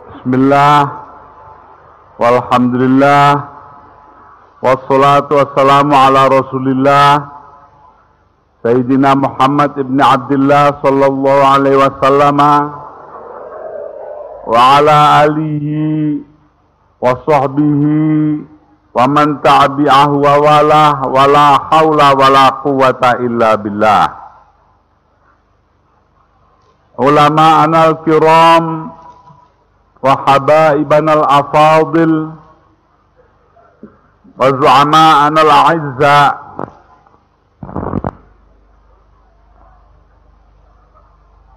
Bismillah, walhamdulillah, wassalatu wassalamu ala rasulillah, Sayyidina Muhammad ibn Abdullah sallallahu alaihi wasallam, wa ala alihi wa sahbihi, wa man tabi'ahu wa walah, wa la hawla wa la quwata illa billah. Ulama anal kiram, wa habaibanal afadil, wa zu'ama anal a'izza,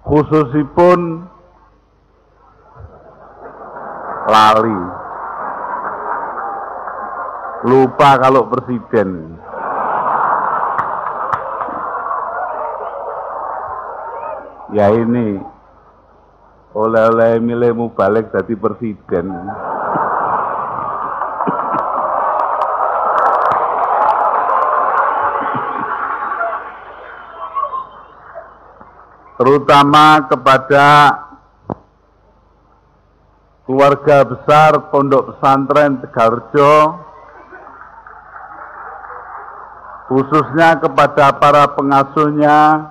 khususipun lali, lupa kalau presiden. Ya ini oleh-oleh milihmu balik jadi presiden. Terutama kepada keluarga besar Pondok Pesantren Tegalrejo, khususnya kepada para pengasuhnya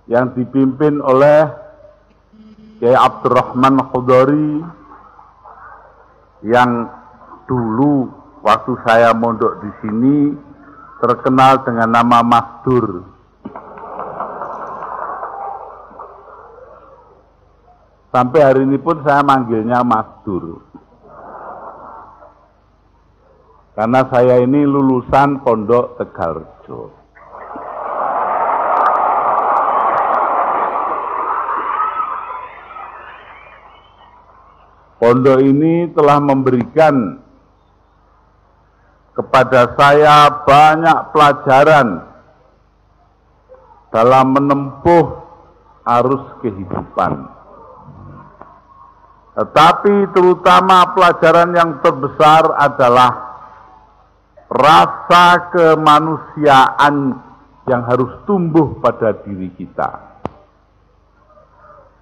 yang dipimpin oleh Kiai Abdurrahman Khudori, yang dulu waktu saya mondok di sini terkenal dengan nama Mas Dur. Sampai hari ini pun saya manggilnya Mas Dur. Karena saya ini lulusan Pondok Tegalrejo. Pondok ini telah memberikan kepada saya banyak pelajaran dalam menempuh arus kehidupan. Tetapi terutama pelajaran yang terbesar adalah rasa kemanusiaan yang harus tumbuh pada diri kita.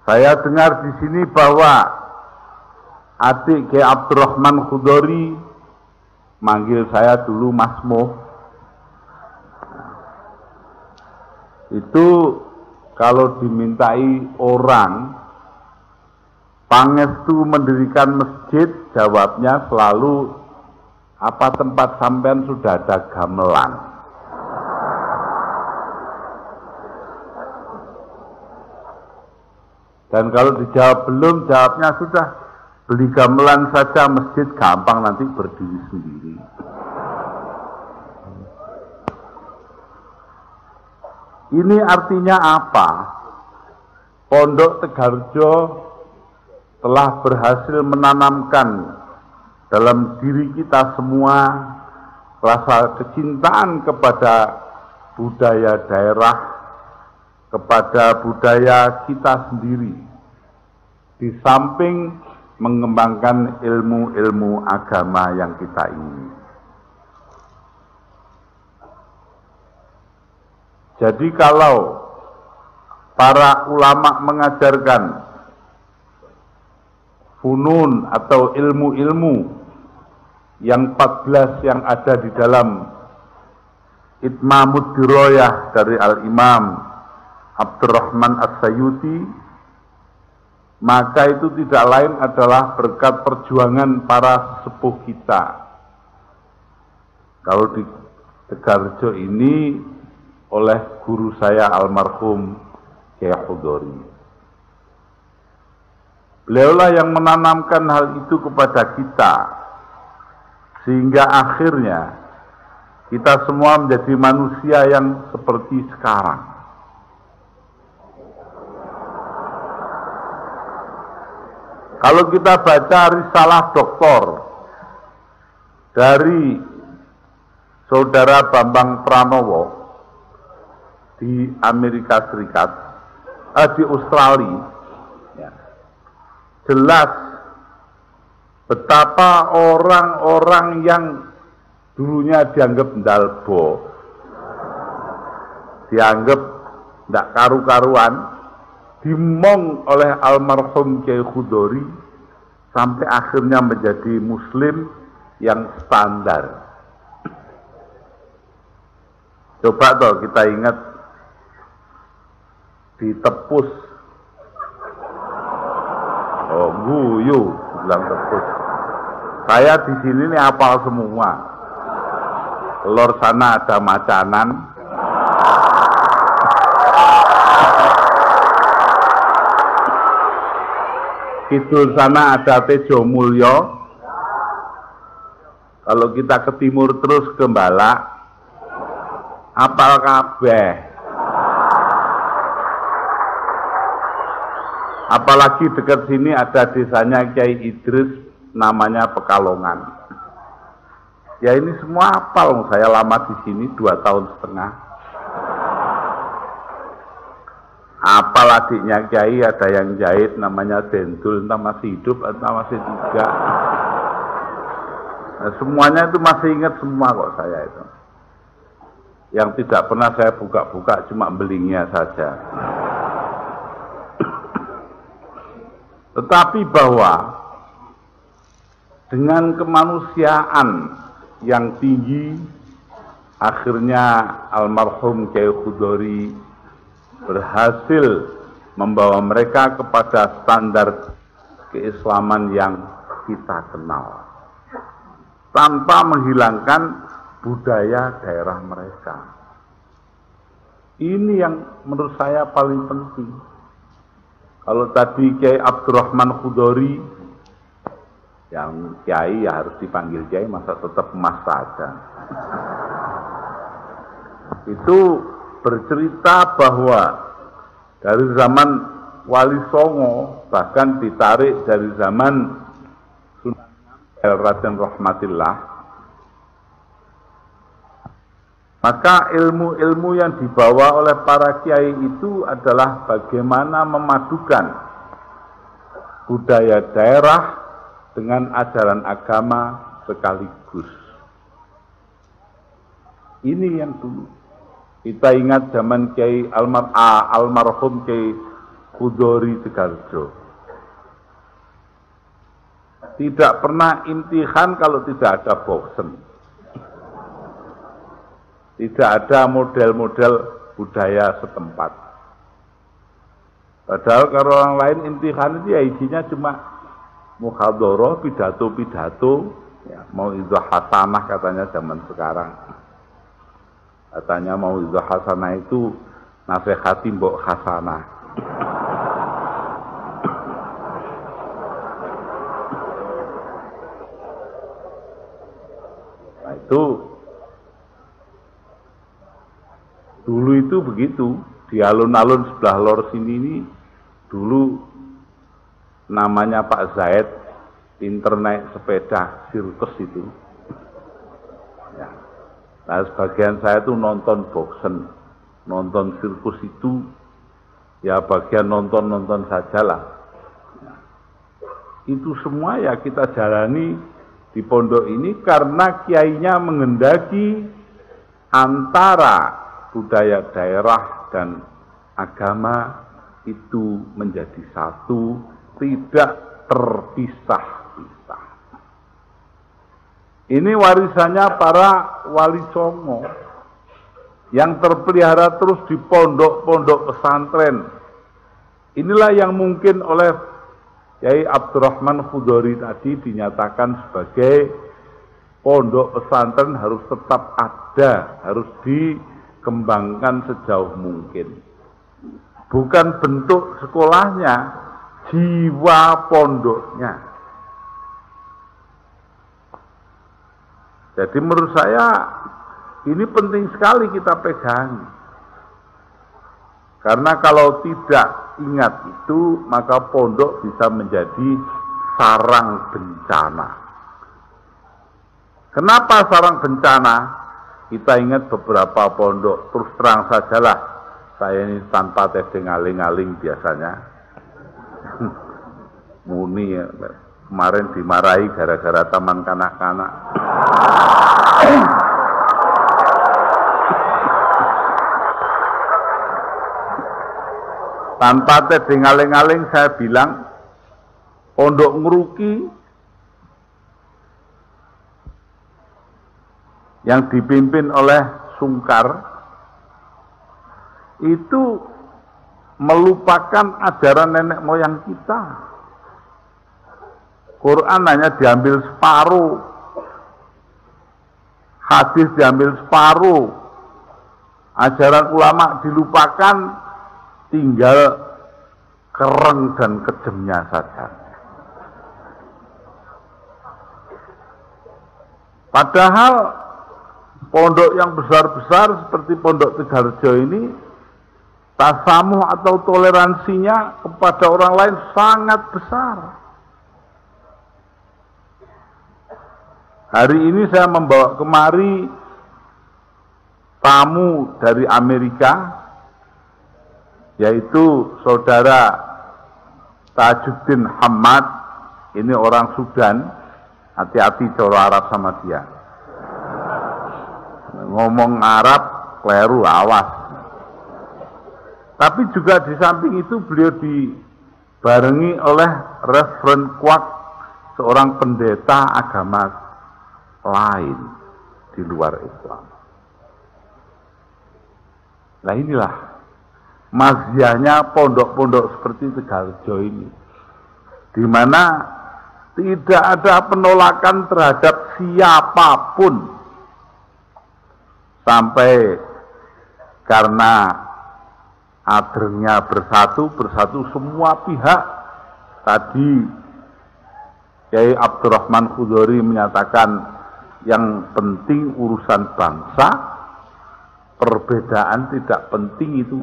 Saya dengar di sini bahwa adik Kiai Abdurrahman Khudori manggil saya dulu Mas Mo. Itu kalau dimintai orang pangestu mendirikan masjid, jawabnya selalu, apa tempat sampean sudah ada gamelan? Dan kalau dijawab belum, jawabnya sudah, beli gamelan saja masjid gampang nanti berdiri sendiri. Ini artinya apa? Pondok Tegalrejo telah berhasil menanamkan dalam diri kita semua rasa kecintaan kepada budaya daerah, kepada budaya kita sendiri, di samping mengembangkan ilmu-ilmu agama yang kita ingini. Jadi kalau para ulama mengajarkan funun atau ilmu-ilmu yang 14 yang ada di dalam Itmamud Diroyah dari Al-Imam Abdurrahman As-Sayuti, maka itu tidak lain adalah berkat perjuangan para sesepuh kita. Kalau di Tegalrejo ini oleh guru saya almarhum Kiai Khudori. Beliaulah yang menanamkan hal itu kepada kita, sehingga akhirnya kita semua menjadi manusia yang seperti sekarang. Kalau kita baca risalah doktor dari Saudara Bambang Pranowo di Amerika Serikat, di Australia, ya, jelas betapa orang-orang yang dulunya dianggap ndalbo, dianggap tidak karu-karuan, dimong oleh almarhum Kiai Khudori, sampai akhirnya menjadi muslim yang standar. Coba toh kita ingat ditepus, oh guyu, bilang tepus. Saya di sini nih hafal semua. Lor sana ada macanan, kidul sana ada Tejo Mulyo. Kalau kita ke timur terus ke Balak, apal kabeh. Apalagi dekat sini ada desanya Kiai Idris, namanya Pekalongan. Ya ini semua apal, saya lama di sini 2 tahun setengah. Apal adiknya Kiai, ada yang jahit namanya Dendul, entah masih hidup atau masih tidak. Nah, semuanya itu masih ingat semua kok saya itu. Yang tidak pernah saya buka-buka cuma belingnya saja. Tetapi bahwa dengan kemanusiaan yang tinggi, akhirnya almarhum Kiai Khudori berhasil membawa mereka kepada standar keislaman yang kita kenal, tanpa menghilangkan budaya daerah mereka. Ini yang menurut saya paling penting. Kalau tadi Kiai Abdurrahman Khudori, yang Kiai ya harus dipanggil Kiai, masa tetap Mas saja. Itu bercerita bahwa dari zaman Wali Songo, bahkan ditarik dari zaman Sunan Raden Rahmatillah, maka ilmu-ilmu yang dibawa oleh para kiai itu adalah bagaimana memadukan budaya daerah dengan ajaran agama sekaligus. Ini yang dulu. Kita ingat zaman Kiai almarhum Kiai Khudori Tegarjo. Tidak pernah imtihan kalau tidak ada boxen. Tidak ada model-model budaya setempat. Padahal kalau orang lain imtihan itu ya isinya cuma muhadharah, pidato-pidato, ya, mau idzah hasanah katanya zaman sekarang. Katanya mau idzah hasanah itu nasihati mbok hasanah. Nah itu dulu itu begitu, di alun-alun sebelah lor sini ini dulu namanya Pak Zaid, pinter naik sepeda sirkus itu. Ya. Nah sebagian saya tuh nonton boxen, nonton sirkus itu, ya bagian nonton-nonton sajalah. Ya. Itu semua ya kita jalani di pondok ini karena kiainya menghendaki antara budaya daerah dan agama itu menjadi satu, tidak terpisah-pisah. Ini warisannya para wali songo yang terpelihara terus di pondok-pondok pesantren. Inilah yang mungkin oleh Kiai Abdurrahman Khudori tadi dinyatakan sebagai pondok pesantren harus tetap ada, harus dikembangkan sejauh mungkin. Bukan bentuk sekolahnya, jiwa pondoknya. Jadi menurut saya ini penting sekali kita pegang. Karena kalau tidak ingat itu, maka pondok bisa menjadi sarang bencana. Kenapa sarang bencana? Kita ingat beberapa pondok, terus terang sajalah, saya ini tanpa testing aling-aling biasanya. Muni ya, kemarin dimarahi gara-gara taman kanak-kanak. Tanpa testing aling-aling saya bilang, Pondok Ngeruki yang dipimpin oleh Sungkar itu melupakan ajaran nenek moyang kita. Quran hanya diambil separuh, hadis diambil separuh, ajaran ulama dilupakan, tinggal kereng dan kejemnya saja. Padahal pondok yang besar-besar seperti Pondok Tegarjo ini, tasamuh atau toleransinya kepada orang lain sangat besar. Hari ini saya membawa kemari tamu dari Amerika, yaitu saudara Tajuddin Hamad. Ini orang Sudan. Hati-hati coro Arab sama dia. Ngomong Arab, keliru, awas. Tapi juga di samping itu beliau dibarengi oleh Reverend Kwak, seorang pendeta agama lain di luar Islam. Nah inilah maziahnya pondok-pondok seperti Tegarjo ini, di mana tidak ada penolakan terhadap siapapun, sampai karena adrengnya bersatu semua pihak. Tadi Kiai Abdurrahman Khudori menyatakan yang penting urusan bangsa, perbedaan tidak penting, itu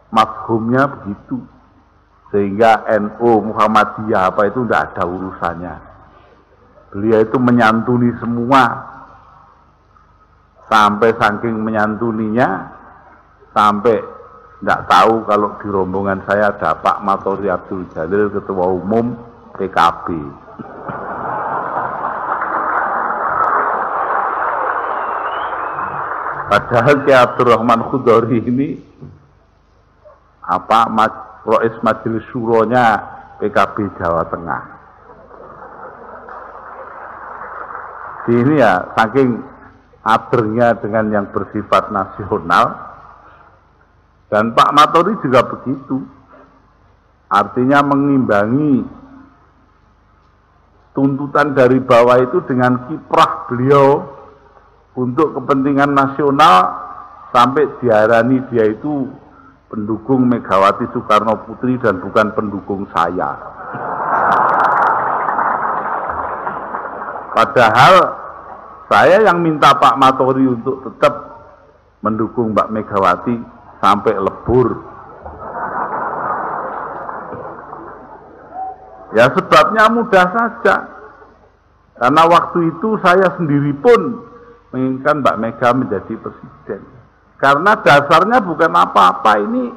mafhumnya begitu. Sehingga NU Muhammadiyah apa itu tidak ada urusannya. Beliau itu menyantuni semua, sampai saking menyantuninya sampai tidak tahu kalau di rombongan saya ada Pak Matori Abdul Jalil, Ketua Umum PKB. Padahal Kiai Abdurrahman Khudori ini Rois Majelis Syuronya PKB Jawa Tengah. Ini ya saking adrengnya dengan yang bersifat nasional. Dan Pak Matori juga begitu. Artinya mengimbangi tuntutan dari bawah itu dengan kiprah beliau untuk kepentingan nasional, sampai diarani dia itu pendukung Megawati Soekarno Putri dan bukan pendukung saya. Padahal saya yang minta Pak Matori untuk tetap mendukung Mbak Megawati sampai lebur. Ya sebabnya mudah saja. Karena waktu itu saya sendiri pun menginginkan Mbak Mega menjadi presiden. Karena dasarnya bukan apa-apa, ini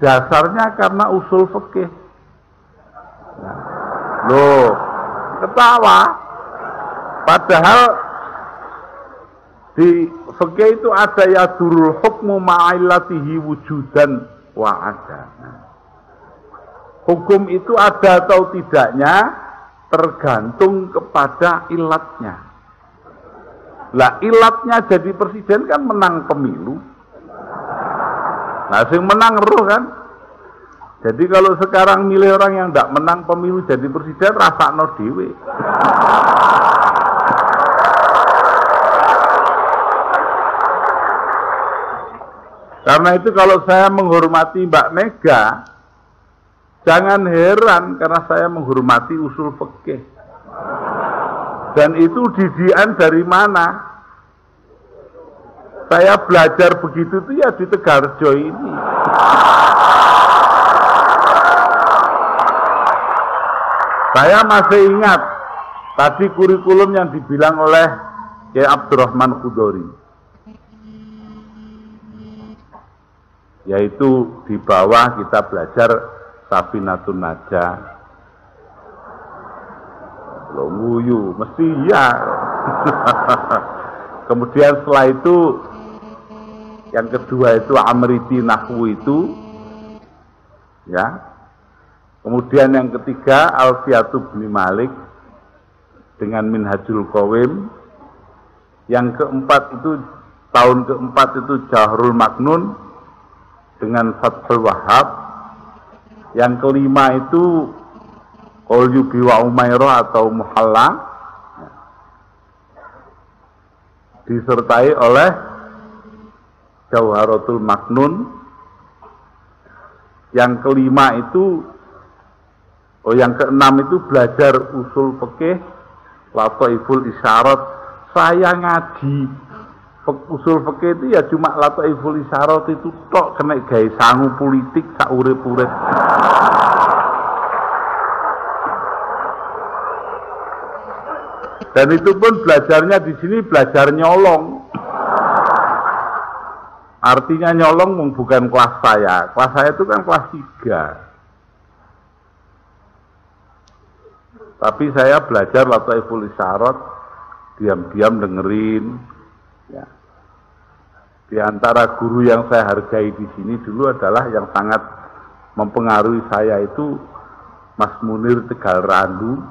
dasarnya karena usul fikih. Nah, loh, ketawa. Padahal di fikih itu ada yadurul hukmu ma'ilatihi wujudan wa adana. Hukum itu ada atau tidaknya tergantung kepada ilatnya. Lah ilatnya jadi presiden kan menang pemilu. Nah, sing menang roh kan. Jadi kalau sekarang milih orang yang tidak menang pemilu jadi presiden, rasakno dhewe. Karena itu kalau saya menghormati Mbak Mega, jangan heran karena saya menghormati usul fikih. Dan itu didikan dari mana? Saya belajar begitu tuh ya di Tegarjo ini. Saya masih ingat tadi kurikulum yang dibilang oleh Kiai Abdurrahman Khudori, yaitu di bawah kita belajar Safinatun Najah. Lo nguyu, mesti ya. Kemudian setelah itu yang kedua itu Amriti Nahwu itu, ya. Kemudian yang ketiga Alfiyatu bin Malik dengan Minhajul Qawim. Yang keempat itu tahun keempat itu Jahrul Maknun dengan Fathul Wahhab. Yang kelima itu Qalyubi wa Umairah atau Muhalla, disertai oleh Jauharatul Maknun. Yang kelima itu yang keenam itu belajar usul fikih Lataiful Isyarat. Saya ngaji usul fikih itu ya cuma Lataiful Isyarat itu tok, kena gawe sangu politik sak urip-urip. Dan itu pun belajarnya di sini belajar nyolong. Artinya nyolong bukan kelas saya. Kelas saya itu kan kelas 3. Tapi saya belajar Lataiful Isyarat, diam-diam dengerin. Ya. Di antara guru yang saya hargai di sini dulu adalah yang sangat mempengaruhi saya itu Mas Munir Tegal Randu.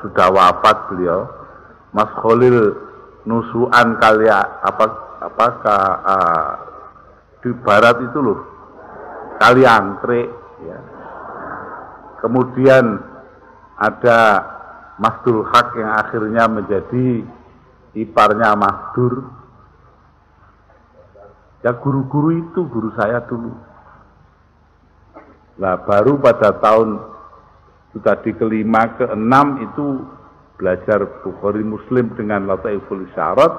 Sudah wafat beliau. Mas Khalil Nusuan di barat itu loh, Kaliangkrik ya. Kemudian ada Mas Dul Haq yang akhirnya menjadi iparnya Mas Dur. Ya guru-guru itu guru saya dulu. Nah baru pada tahun tadi kelima, keenam itu belajar Bukhari Muslim dengan Lataiful Isyarat.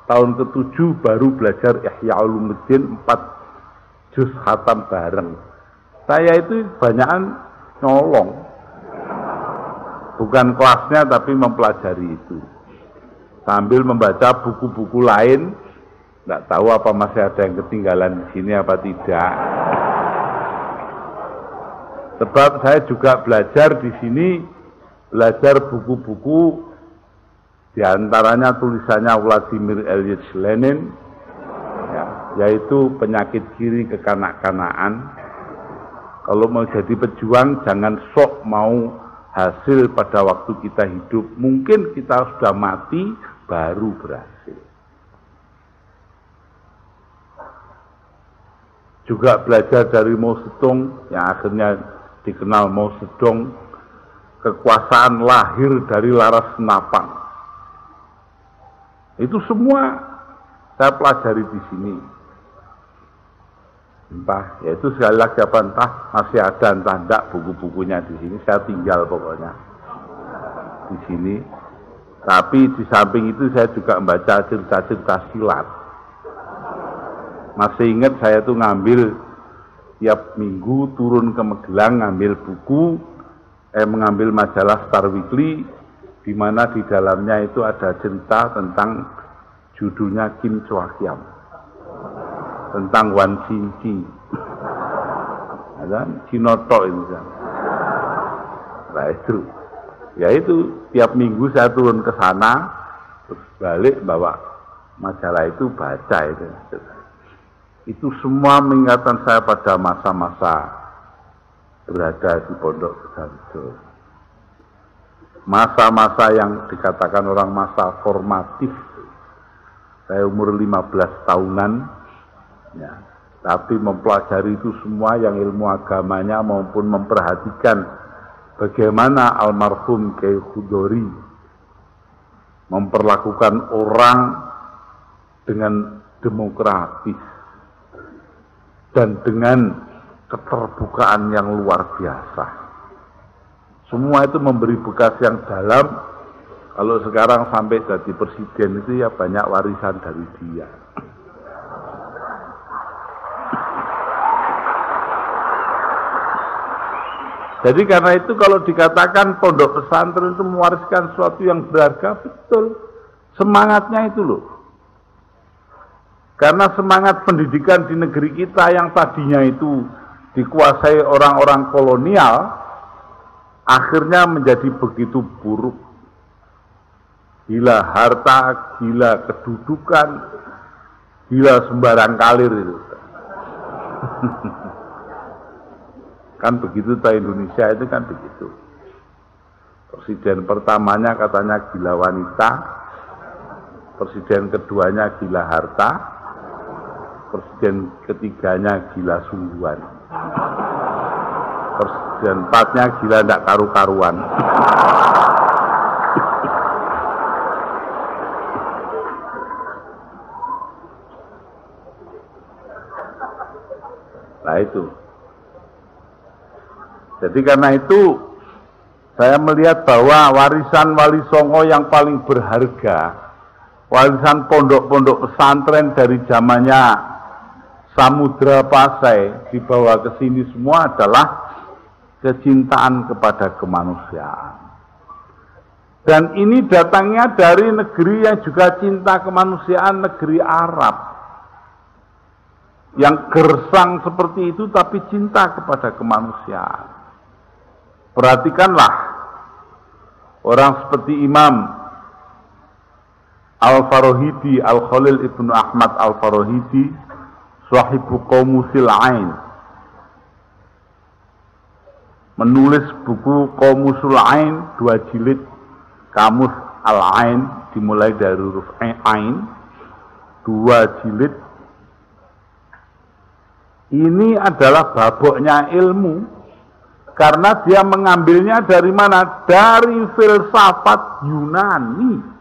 Tahun ke-7 baru belajar Ihya Ulumuddin 4 juz khatam bareng. Saya itu banyakan nyolong. Bukan kelasnya tapi mempelajari itu. Sambil membaca buku-buku lain, nggak tahu apa masih ada yang ketinggalan di sini apa tidak. Sebab saya juga belajar di sini, belajar buku-buku, diantaranya tulisannya Vladimir Ilyich Lenin, ya, yaitu penyakit kiri kekanak-kanakan. Kalau mau jadi pejuang, jangan sok mau hasil pada waktu kita hidup. Mungkin kita sudah mati, baru berhasil. Juga belajar dari Mao Zedong, yang akhirnya dikenal Mao Zedong, kekuasaan lahir dari laras senapang. Itu semua saya pelajari di sini. Entah, yaitu sekali lagi apa entah masih ada entah enggak buku-bukunya di sini. Saya tinggal pokoknya di sini. Tapi di samping itu saya juga membaca cerita-cerita silat. Masih ingat saya tuh ngambil tiap minggu turun ke Magelang ngambil buku, mengambil majalah Star Weekly, di mana di dalamnya itu ada cerita tentang judulnya Kim Chua Kiam, tentang Wan Xinqi, ada Cinoto itu kan. Nah itu, ya itu tiap minggu saya turun ke sana, terus balik bawa majalah itu baca itu. Itu semua mengingatkan saya pada masa-masa berada di Pondok Pesantren. Masa-masa yang dikatakan orang masa formatif. Saya umur 15 tahunan, ya, tapi mempelajari itu semua yang ilmu agamanya maupun memperhatikan bagaimana almarhum Kyai Khudori memperlakukan orang dengan demokratis dan dengan keterbukaan yang luar biasa. Semua itu memberi bekas yang dalam. Kalau sekarang sampai jadi presiden itu ya banyak warisan dari dia. Jadi karena itu kalau dikatakan pondok pesantren itu mewariskan sesuatu yang berharga, betul. Semangatnya itu loh. Karena semangat pendidikan di negeri kita yang tadinya itu dikuasai orang-orang kolonial, akhirnya menjadi begitu buruk. Gila harta, gila kedudukan, gila sembarang kalir itu. Kan begitu toh, Indonesia itu kan begitu. Presiden pertamanya katanya gila wanita, presiden keduanya gila harta, presiden ketiganya gila sungguhan, presiden empatnya gila ndak karu-karuan. Nah itu. Jadi karena itu saya melihat bahwa warisan Wali Songo yang paling berharga, warisan pondok-pondok pesantren dari zamannya Samudra Pasai dibawa ke sini semua adalah kecintaan kepada kemanusiaan. Dan ini datangnya dari negeri yang juga cinta kemanusiaan, negeri Arab. Yang gersang seperti itu tapi cinta kepada kemanusiaan. Perhatikanlah orang seperti Imam Al-Farahidi, Al-Khalil Ibnu Ahmad Al-Farahidi, Sahibu Qamusil Ain, menulis buku Qamusul Ain, 2 jilid, Kamus Al-Ain, dimulai dari huruf Ain, 2 jilid. Ini adalah baboknya ilmu, karena dia mengambilnya dari mana? Dari filsafat Yunani.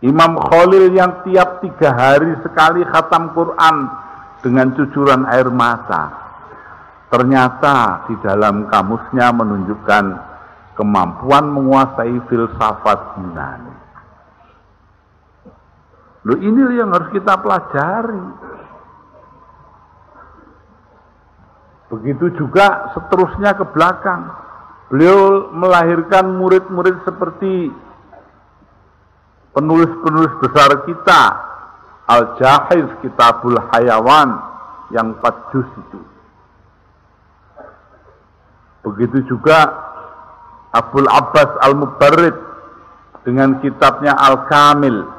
Imam Khalil yang tiap 3 hari sekali khatam Quran dengan cucuran air mata, ternyata di dalam kamusnya menunjukkan kemampuan menguasai filsafat Yunani. Loh, ini yang harus kita pelajari. Begitu juga seterusnya ke belakang. Beliau melahirkan murid-murid seperti penulis-penulis besar kita, Al-Jahiz, Kitabul Hayawan, yang 4 juz itu. Begitu juga Abul Abbas Al-Mubarrid dengan kitabnya Al-Kamil.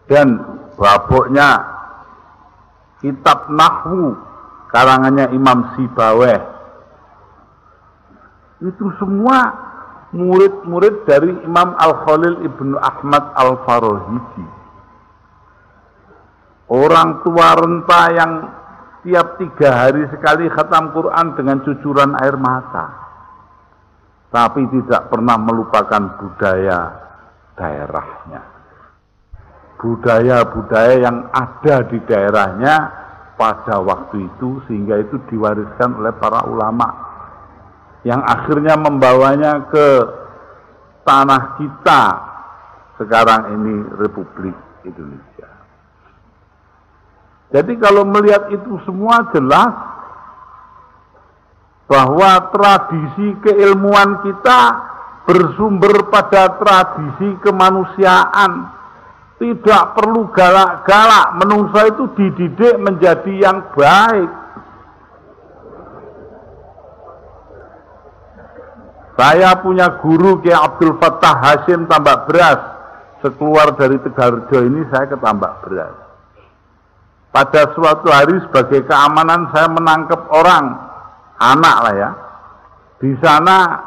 Dan baboknya kitab Nahwu karangannya Imam Sibaweh. Itu semua murid-murid dari Imam Al-Khalil Ibnu Ahmad Al-Farahidi. Orang tua renta yang tiap 3 hari sekali khatam Quran dengan cucuran air mata, tapi tidak pernah melupakan budaya daerahnya. Budaya-budaya yang ada di daerahnya pada waktu itu, sehingga itu diwariskan oleh para ulama yang akhirnya membawanya ke tanah kita sekarang ini, Republik Indonesia. Jadi kalau melihat itu semua jelas bahwa tradisi keilmuan kita bersumber pada tradisi kemanusiaan. Tidak perlu galak-galak, manusia itu dididik menjadi yang baik. Saya punya guru Kiai Abdul Fattah Hasyim Tambak Beras. Sekeluar dari Tegarjo ini saya ke Tambak Beras. Pada suatu hari sebagai keamanan saya menangkap orang, anak lah ya. Di sana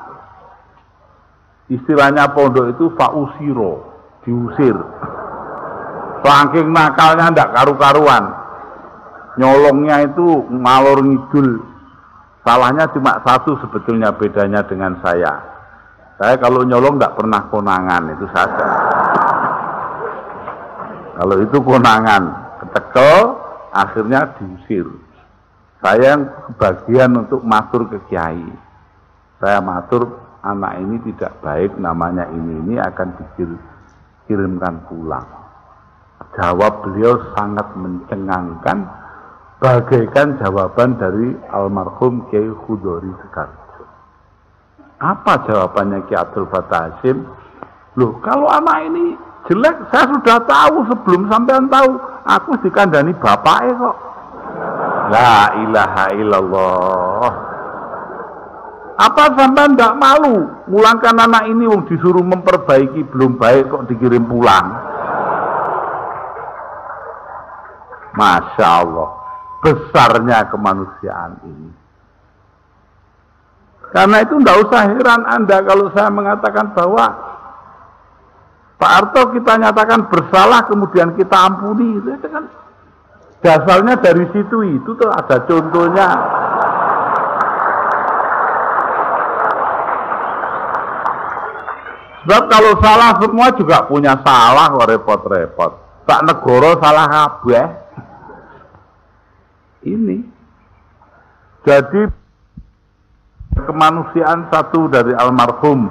istilahnya pondok itu fausiro, diusir. Saking nakalnya ndak karu-karuan. Nyolongnya itu ngalor ngidul. Salahnya cuma satu sebetulnya bedanya dengan saya. Saya kalau nyolong ndak pernah konangan, itu saja. Kalau itu konangan, ketekel, akhirnya diusir. Saya yang kebagian untuk matur ke kiai. Saya matur, anak ini tidak baik, namanya ini akan dikirimkan pulang. Jawab beliau sangat mencengangkan, bagaikan jawaban dari almarhum Kiai Khudori Sekarjo. Apa jawabannya Kiai Abdul Fattah Hasyim? Loh, kalau anak ini jelek, saya sudah tahu sebelum sampean tahu. Aku dikandani bapaknya kok. La ilaha illallah. Apa sampean tidak malu mulangkan anak ini wong disuruh memperbaiki belum baik kok dikirim pulang? Masya Allah. besarnya kemanusiaan ini. Karena itu tidak usah heran Anda kalau saya mengatakan bahwa Pak Harto kita nyatakan bersalah kemudian kita ampuni, itu kan dasarnya dari situ itu tuh ada contohnya. Sebab kalau salah semua juga punya salah kok repot-repot. Tak negara salah kabeh. Ini. Jadi kemanusiaan satu dari almarhum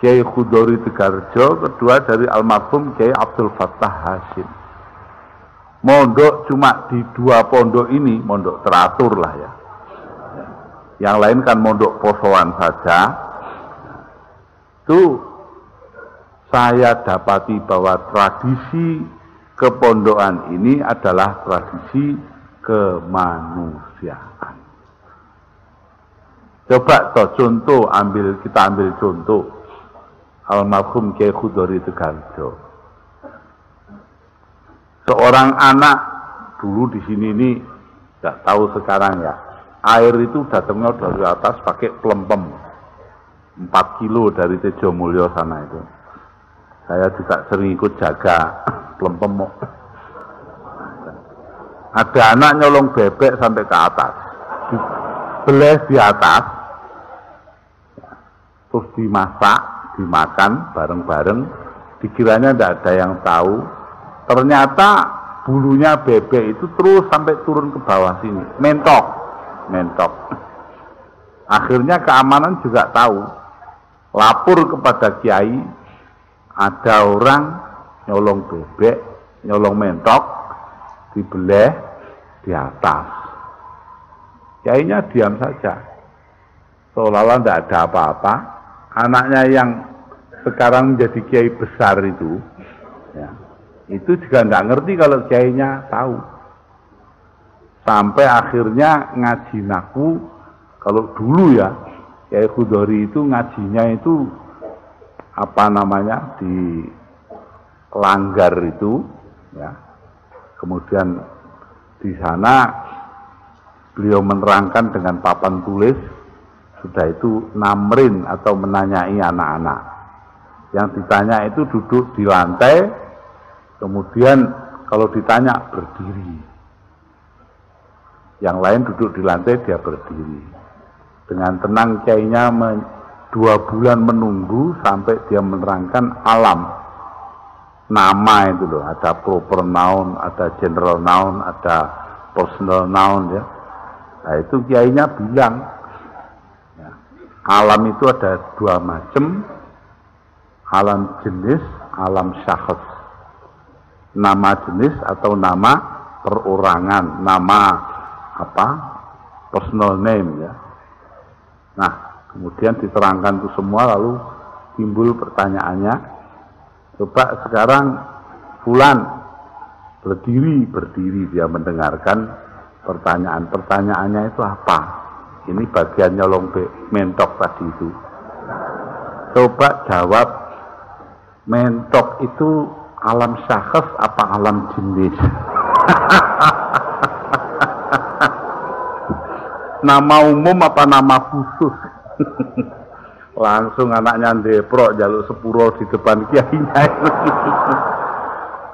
Kiai Khudori Tegarjo, kedua dari almarhum Kiai Abdul Fattah Hasyim. Mondok cuma di dua pondok ini, mondok teratur lah ya. Yang lain kan mondok posoan saja. Itu saya dapati bahwa tradisi kepondokan ini adalah tradisi kemanusiaan. Coba toh contoh, kita ambil contoh almarhum Kiai Khudori Tegarjo. Seorang anak dulu di sini ini nggak tahu sekarang ya, air itu datangnya dari atas pakai pelempem. 4 kilo dari Tejomulyo sana itu. Saya juga sering ikut jaga pelempem. Ada anak nyolong bebek sampai ke atas. Dibelah di atas. Terus dimasak, dimakan bareng-bareng. Dikiranya tidak ada yang tahu. Ternyata bulunya bebek itu terus sampai turun ke bawah sini. Mentok. Akhirnya keamanan juga tahu. Lapor kepada kiai, ada orang nyolong bebek, nyolong mentok, dibelah di atas. Kiainya diam saja, seolah-olah tidak ada apa-apa. Anaknya yang sekarang menjadi kiai besar itu, ya, itu juga nggak ngerti kalau kiainya tahu. Sampai akhirnya ngaji naku, kalau dulu ya, Kiai Khudori itu ngajinya itu apa namanya di Langgar itu, ya. Kemudian di sana beliau menerangkan dengan papan tulis, sudah itu namrin atau menanyai anak-anak. Yang ditanya itu duduk di lantai, kemudian kalau ditanya berdiri. Yang lain duduk di lantai, dia berdiri. Dengan tenang kiainya 2 bulan menunggu sampai dia menerangkan alam. Nama itu loh, ada proper noun, ada general noun, ada personal noun ya. Nah itu kiainya bilang, ya, alam itu ada 2 macam, alam jenis, alam syakhs. Nama jenis atau nama perorangan, nama apa? Personal name ya. Nah, kemudian diterangkan itu semua, lalu timbul pertanyaannya, coba sekarang Fulan berdiri dia mendengarkan pertanyaannya itu apa? Ini bagian nyolong mentok tadi itu. Coba jawab, mentok itu alam syakhs apa alam jenis? Nama umum apa nama khusus? Langsung anaknya ndeprok jaluk sepuro di depan kiainya.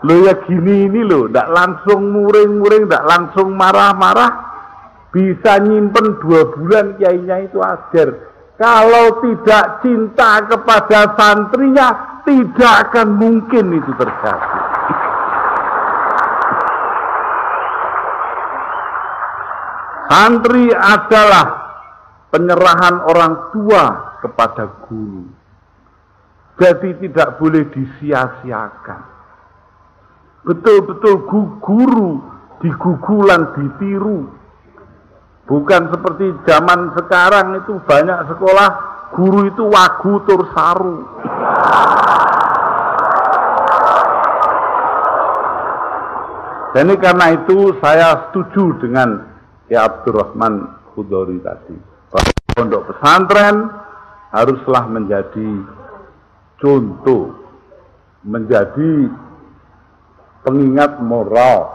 Lo ya gini ini lo, ndak langsung muring-muring, ndak langsung marah-marah, bisa nyimpen 2 bulan kiainya itu ajar. Kalau tidak cinta kepada santrinya, tidak akan mungkin itu terjadi. Santri adalah penyerahan orang tua kepada guru. Jadi tidak boleh disia-siakan. Betul-betul guru digugulan, ditiru. Bukan seperti zaman sekarang itu banyak sekolah guru itu wagu tur saru. Jadi karena itu saya setuju dengan Ya Abdurrahman Khudori tadi. Pondok pesantren haruslah menjadi contoh, menjadi pengingat moral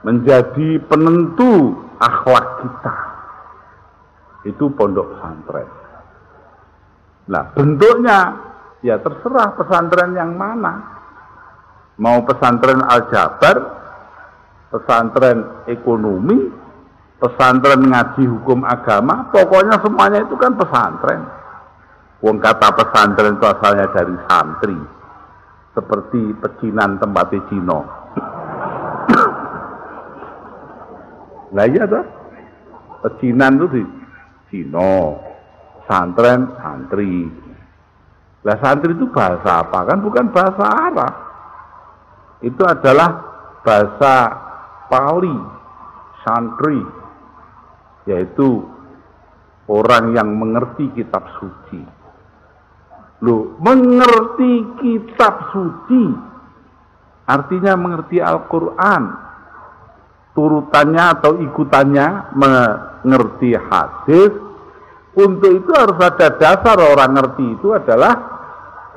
menjadi penentu akhlak kita. Itu pondok pesantren. Nah, bentuknya ya terserah pesantren yang mana. Mau pesantren Al-Jabar, pesantren ekonomi, pesantren ngaji hukum agama, pokoknya semuanya itu kan pesantren. Wong kata pesantren itu asalnya dari santri, seperti pecinan tempatnya Cino. Nah iya toh, pecinan itu di Cino, pesantren santri. Lah santri itu bahasa apa? Kan bukan bahasa Arab. Itu adalah bahasa Pali, santri, yaitu orang yang mengerti kitab suci. Loh, mengerti kitab suci artinya mengerti Al-Quran, turutannya atau ikutannya mengerti hadis. Untuk itu harus ada dasar. Orang ngerti itu adalah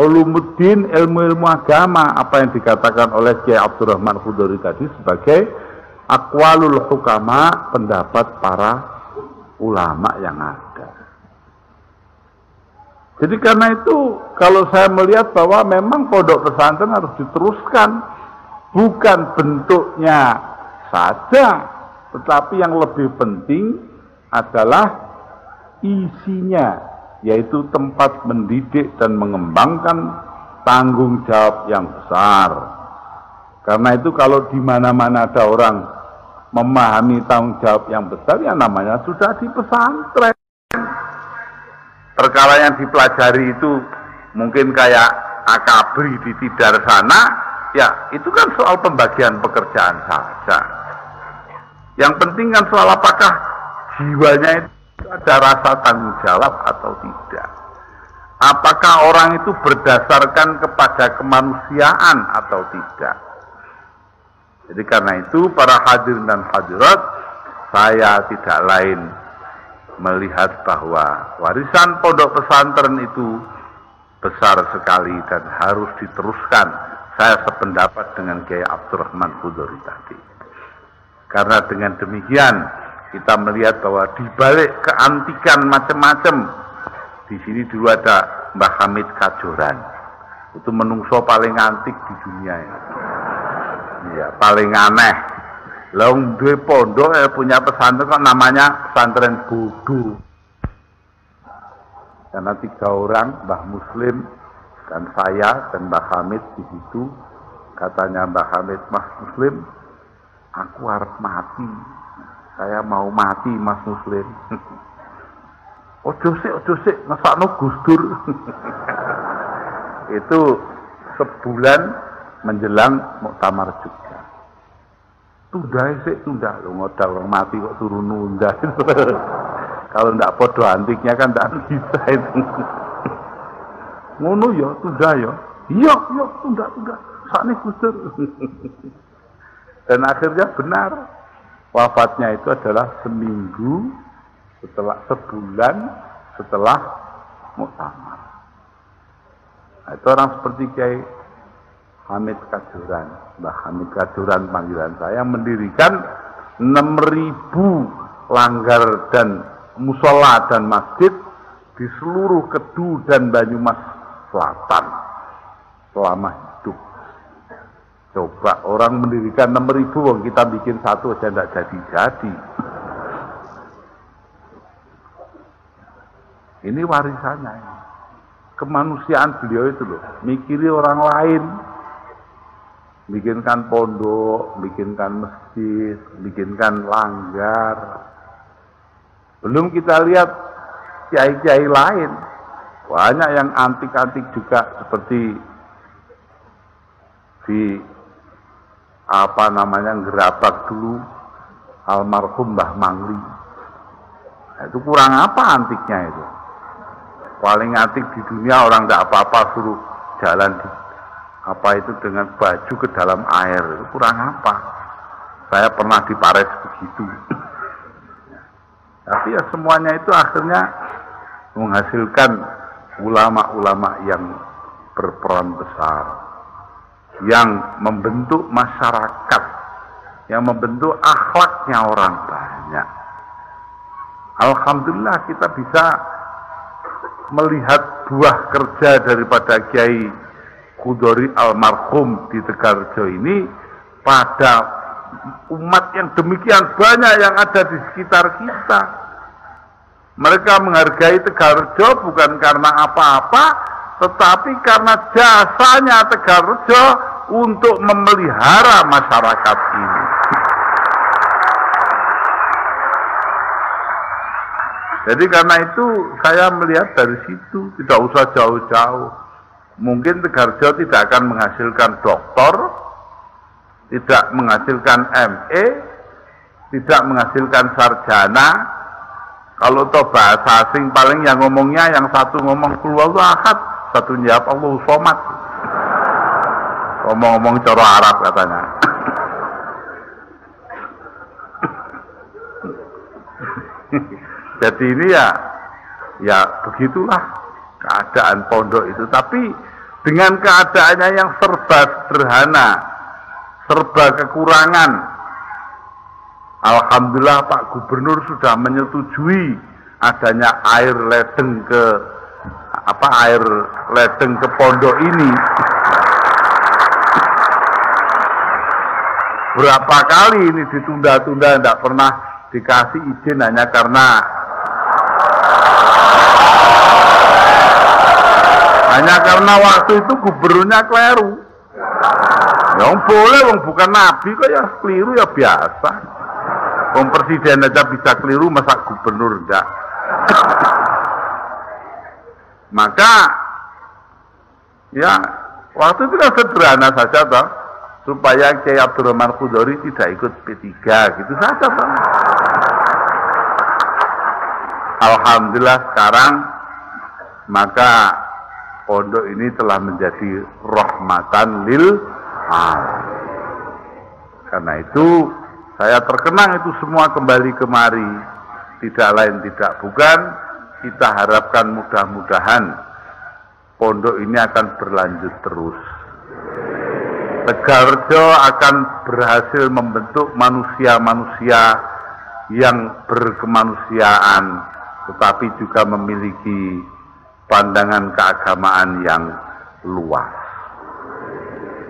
ulumuddin, ilmu-ilmu agama, apa yang dikatakan oleh Kiai Abdurrahman Khudori tadi sebagai aqwalul hukama, pendapat para ulama yang ada. Jadi karena itu kalau saya melihat bahwa memang pondok pesantren harus diteruskan, bukan bentuknya saja, tetapi yang lebih penting adalah isinya, yaitu tempat mendidik dan mengembangkan tanggung jawab yang besar. Karena itu kalau di mana-mana ada orang memahami tanggung jawab yang besar, ya namanya sudah di pesantren. Perkara yang dipelajari itu mungkin kayak akabri di Tidar sana, ya itu kan soal pembagian pekerjaan saja. Yang penting kan soal apakah jiwanya itu ada rasa tanggung jawab atau tidak. Apakah orang itu berdasarkan kepada kemanusiaan atau tidak. Jadi karena itu para hadirin dan hadirat, saya tidak lain melihat bahwa warisan pondok pesantren itu besar sekali dan harus diteruskan. Saya sependapat dengan Kiai Abdurrahman Khudori tadi. Karena dengan demikian kita melihat bahwa di balik keantikan macam-macam, di sini dulu ada Mbah Hamid Kajoran. Itu menungso paling antik di dunia ya. Ya, paling aneh. Laung duwe pondok punya pesantren kok namanya pesantren bodoh. Karena 3 orang, Mbah Muslim dan saya dan Mbah Hamid di situ. Katanya Mbah Hamid, Mas Muslim, aku harus mati. Saya mau mati, Mas Muslim. Ojo sik, ngesakno Gus Dur. Itu sebulan menjelang muktamar juga. Tunda lo ngodal orang mati kok turun nunda. Kalau ndak podo antiknya kan ndak bisa itu. Ngono ya, tunda ya. Iya, tunda. Sakne Gus Dur. Dan akhirnya benar. Wafatnya itu adalah sebulan setelah muktamar. Nah, itu orang seperti Kiai Hamid Kajoran, Mbah Hamid Kajoran panggilan saya, mendirikan 6.000 langgar dan musola dan masjid di seluruh Kedu dan Banyumas Selatan selama hidup. Coba orang mendirikan 6.000, wong kita bikin satu aja tidak jadi-jadi. Ini warisannya. Kemanusiaan beliau itu loh, mikiri orang lain. Bikinkan pondok, bikinkan masjid, bikinkan langgar. Belum kita lihat kiai-kiai lain. Banyak yang antik-antik juga, seperti di Gerabak dulu almarhum Mbah Mangli. Nah, itu kurang apa antiknya itu? Paling antik di dunia orang tidak apa-apa suruh jalan di dengan baju ke dalam air, itu kurang apa? Saya pernah di Paris begitu. Tapi ya semuanya itu akhirnya menghasilkan ulama-ulama yang berperan besar, yang membentuk masyarakat yang membentuk akhlaknya orang banyak. Alhamdulillah kita bisa melihat buah kerja daripada Kiai Khudori almarhum di Tegarjo ini pada umat yang demikian banyak yang ada di sekitar kita. Mereka menghargai Tegarjo bukan karena apa-apa, tetapi karena jasanya Tegarjo untuk memelihara masyarakat ini. Jadi karena itu saya melihat dari situ, tidak usah jauh-jauh. Mungkin Tegarjo tidak akan menghasilkan doktor, tidak menghasilkan ME, tidak menghasilkan sarjana. Kalau toh bahasa asing paling yang ngomongnya, yang satu ngomong Qul huwallahu ahad, satu jawab Allahu somad. Ngomong-ngomong cara Arab katanya. Jadi ini ya begitulah keadaan pondok itu. Tapi dengan keadaannya yang serba sederhana, serba kekurangan, alhamdulillah Pak Gubernur sudah menyetujui adanya air ledeng ke pondok ini. Berapa kali ini ditunda-tunda, tidak pernah dikasih izin hanya karena waktu itu gubernurnya keliru. Yang boleh, wong bukan nabi kok ya keliru ya biasa. Wong presiden aja bisa keliru, masa gubernur enggak? Maka ya waktu itu kan sederhana saja toh, supaya Kiai Abdurrahman Khudori tidak ikut P3 gitu saja toh. Alhamdulillah sekarang maka pondok ini telah menjadi rahmatan lil alamin. Karena itu saya terkenang itu semua kembali kemari, tidak lain tidak bukan, kita harapkan mudah-mudahan pondok ini akan berlanjut terus. Tegarjo akan berhasil membentuk manusia-manusia yang berkemanusiaan, tetapi juga memiliki pandangan keagamaan yang luas.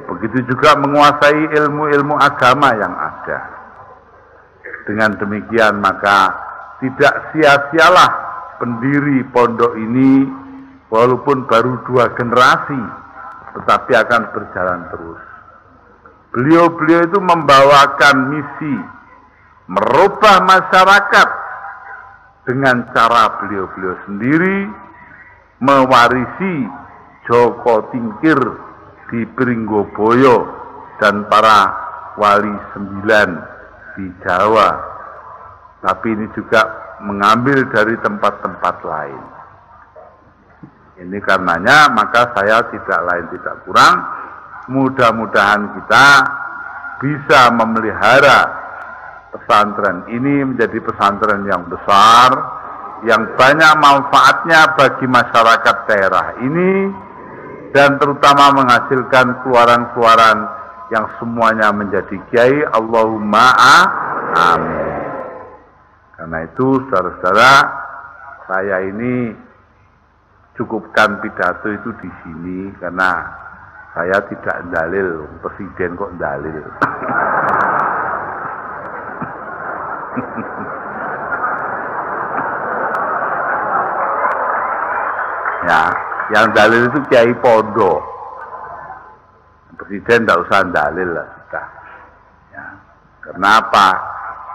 Begitu juga menguasai ilmu-ilmu agama yang ada. Dengan demikian maka tidak sia-sialah pendiri pondok ini, walaupun baru 2 generasi, tetapi akan berjalan terus. Beliau-beliau itu membawakan misi merubah masyarakat dengan cara beliau-beliau sendiri, mewarisi Joko Tingkir di Pringgoboyo dan para wali 9 di Jawa. Tapi ini juga mengambil dari tempat-tempat lain. Ini karenanya maka saya tidak lain tidak kurang, mudah-mudahan kita bisa memelihara pesantren ini menjadi pesantren yang besar, yang banyak manfaatnya bagi masyarakat daerah ini, dan terutama menghasilkan keluaran-keluaran yang semuanya menjadi kiai. Allahumma amin. Karena itu saudara-saudara, saya ini cukupkan pidato itu di sini karena saya tidak dalil, presiden kok dalil. Ya, yang dalil itu kiai pondok. Presiden tidak usah dalil lah sudah. Ya. Kenapa?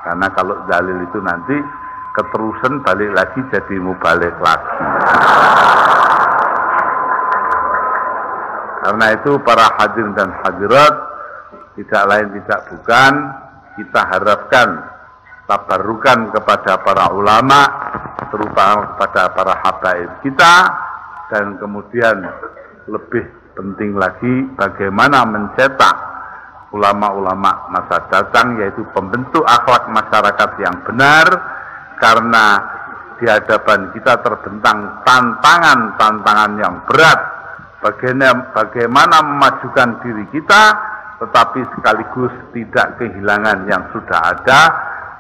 Karena kalau dalil itu nanti keterusan balik lagi jadi mubalik lagi. Karena itu para hadirin dan hadirat, tidak lain tidak bukan, kita harapkan tabarukan kepada para ulama, terutama kepada para habaib kita, dan kemudian lebih penting lagi bagaimana mencetak ulama-ulama masa datang, yaitu pembentuk akhlak masyarakat yang benar, karena di hadapan kita terbentang tantangan-tantangan yang berat. Bagaimana memajukan diri kita tetapi sekaligus tidak kehilangan yang sudah ada.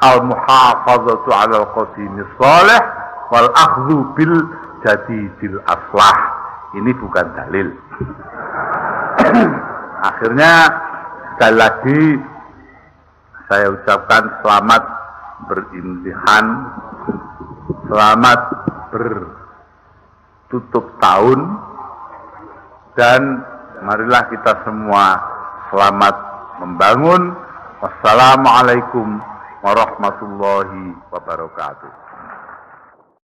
Al-muhafazatu 'alal qadimis shalih wal akhdhu bil jadidil aslah. Ini bukan dalil. Akhirnya sekali lagi saya ucapkan selamat berimtihan, selamat bertutup tahun, dan marilah kita semua selamat membangun. Wassalamualaikum warahmatullahi wabarakatuh.